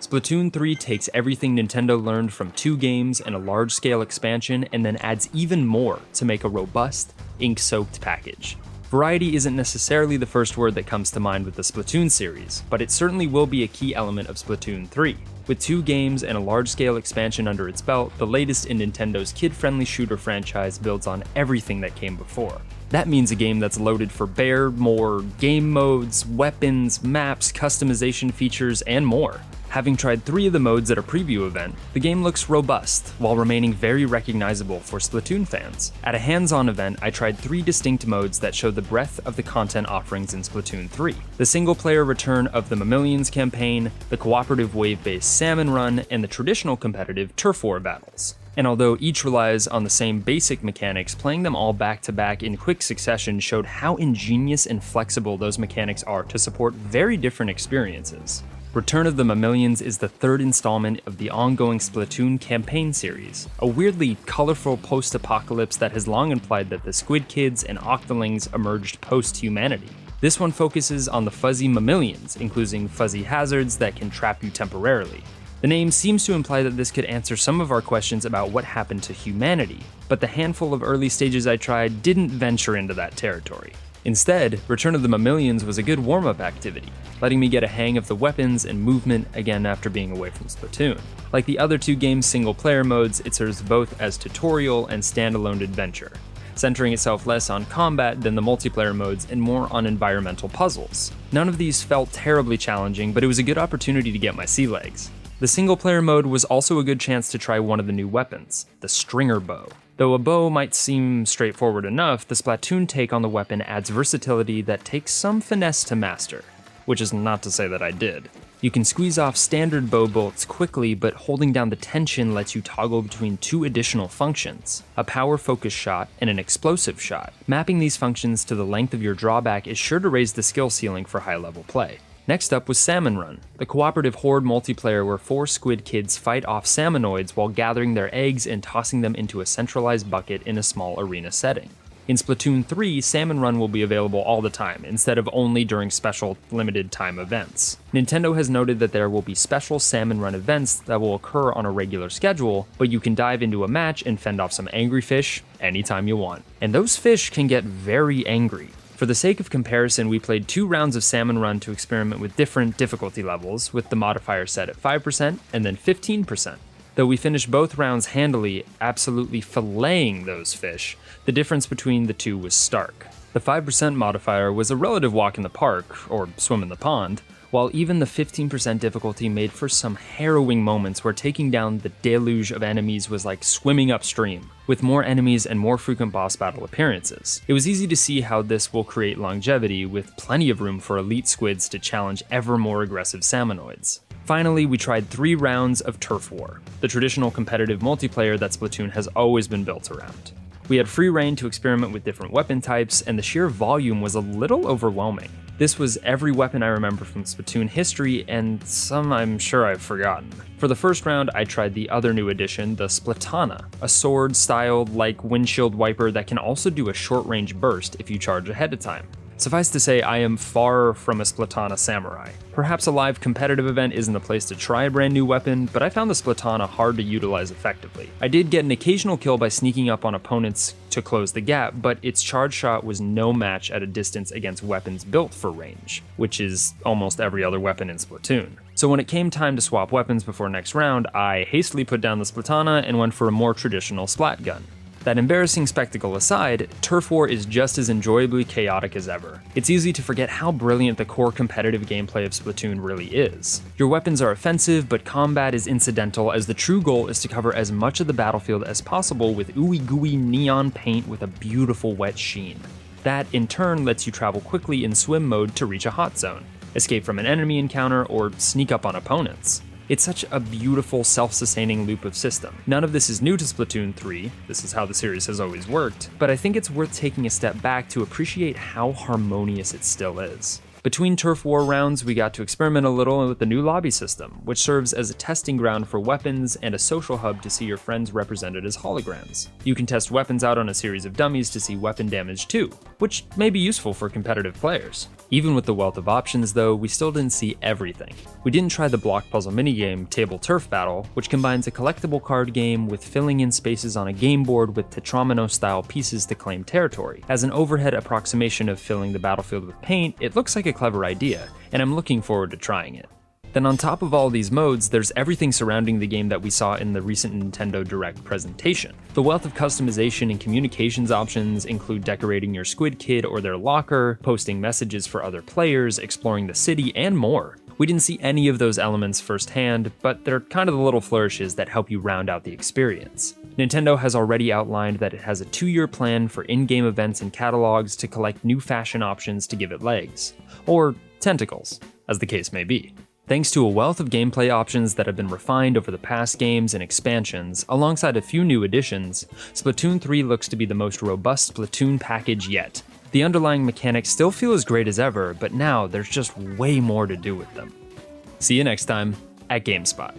Splatoon 3 takes everything Nintendo learned from 2 games and a large-scale expansion and then adds even more to make a robust, ink-soaked package. Variety isn't necessarily the first word that comes to mind with the Splatoon series, but it certainly will be a key element of Splatoon 3. With 2 games and a large-scale expansion under its belt, the latest in Nintendo's kid-friendly shooter franchise builds on everything that came before. That means a game that's loaded for bear more game modes, weapons, maps, customization features, and more. Having tried 3 of the modes at a preview event, the game looks robust, while remaining very recognizable for Splatoon fans. At a HandsOn event, I tried 3 distinct modes that show the breadth of the content offerings in Splatoon 3. The single-player return of the Mammalians campaign, the cooperative wave-based Salmon Run, and the traditional competitive Turf War battles. And although each relies on the same basic mechanics, playing them all back-to-back in quick succession showed how ingenious and flexible those mechanics are to support very different experiences. Return of the Mammalians is the 3rd installment of the ongoing Splatoon campaign series, a weirdly colorful post-apocalypse that has long implied that the Squid Kids and Octolings emerged post-humanity. This one focuses on the fuzzy Mammalians, including fuzzy hazards that can trap you temporarily. The name seems to imply that this could answer some of our questions about what happened to humanity, but the handful of early stages I tried didn't venture into that territory. Instead, Return of the Mammalians was a good warm-up activity, letting me get a hang of the weapons and movement again after being away from Splatoon. Like the other 2 games' single-player modes, it serves both as tutorial and standalone adventure, centering itself less on combat than the multiplayer modes and more on environmental puzzles. None of these felt terribly challenging, but it was a good opportunity to get my sea legs. The single-player mode was also a good chance to try one of the new weapons, the Stringer Bow. Though a bow might seem straightforward enough, the Splatoon take on the weapon adds versatility that takes some finesse to master, which is not to say that I did. You can squeeze off standard bow bolts quickly, but holding down the tension lets you toggle between 2 additional functions, a power focus shot and an explosive shot. Mapping these functions to the length of your drawback is sure to raise the skill ceiling for high-level play. Next up was Salmon Run, the cooperative horde multiplayer where 4 squid kids fight off salmonoids while gathering their eggs and tossing them into a centralized bucket in a small arena setting. In Splatoon 3, Salmon Run will be available all the time, instead of only during special limited time events. Nintendo has noted that there will be special Salmon Run events that will occur on a regular schedule, but you can dive into a match and fend off some angry fish anytime you want. And those fish can get very angry. For the sake of comparison, we played 2 rounds of Salmon Run to experiment with different difficulty levels, with the modifier set at 5% and then 15%. Though we finished both rounds handily, absolutely filleting those fish, the difference between the 2 was stark. The 5% modifier was a relative walk in the park, or swim in the pond, while even the 15% difficulty made for some harrowing moments where taking down the deluge of enemies was like swimming upstream, with more enemies and more frequent boss battle appearances. It was easy to see how this will create longevity, with plenty of room for elite squids to challenge ever more aggressive salmonoids. Finally, we tried 3 rounds of Turf War, the traditional competitive multiplayer that Splatoon has always been built around. We had free reign to experiment with different weapon types, and the sheer volume was a little overwhelming. This was every weapon I remember from Splatoon history, and some I'm sure I've forgotten. For the first round, I tried the other new addition, the Splatana, a sword-styled like windshield wiper that can also do a short-range burst if you charge ahead of time. Suffice to say, I am far from a Splatana samurai. Perhaps a live competitive event isn't the place to try a brand new weapon, but I found the Splatana hard to utilize effectively. I did get an occasional kill by sneaking up on opponents to close the gap, but its charge shot was no match at a distance against weapons built for range, which is almost every other weapon in Splatoon. So when it came time to swap weapons before next round, I hastily put down the Splatana and went for a more traditional splat gun. That embarrassing spectacle aside, Turf War is just as enjoyably chaotic as ever. It's easy to forget how brilliant the core competitive gameplay of Splatoon really is. Your weapons are offensive, but combat is incidental, as the true goal is to cover as much of the battlefield as possible with ooey gooey neon paint with a beautiful wet sheen. That, in turn, lets you travel quickly in swim mode to reach a hot zone, escape from an enemy encounter, or sneak up on opponents. It's such a beautiful, self-sustaining loop of system. None of this is new to Splatoon 3, this is how the series has always worked, but I think it's worth taking a step back to appreciate how harmonious it still is. Between Turf War rounds, we got to experiment a little with the new lobby system, which serves as a testing ground for weapons and a social hub to see your friends represented as holograms. You can test weapons out on a series of dummies to see weapon damage too, which may be useful for competitive players. Even with the wealth of options though, we still didn't see everything. We didn't try the block puzzle minigame Table Turf Battle, which combines a collectible card game with filling in spaces on a game board with Tetramino-style pieces to claim territory. As an overhead approximation of filling the battlefield with paint, it looks like a clever idea, and I'm looking forward to trying it. Then on top of all these modes, there's everything surrounding the game that we saw in the recent Nintendo Direct presentation. The wealth of customization and communications options include decorating your Squid Kid or their locker, posting messages for other players, exploring the city, and more. We didn't see any of those elements firsthand, but they're kind of the little flourishes that help you round out the experience. Nintendo has already outlined that it has a 2-year plan for in-game events and catalogs to collect new fashion options to give it legs. Or tentacles, as the case may be. Thanks to a wealth of gameplay options that have been refined over the past games and expansions, alongside a few new additions, Splatoon 3 looks to be the most robust Splatoon package yet. The underlying mechanics still feel as great as ever, but now there's just way more to do with them. See you next time at GameSpot.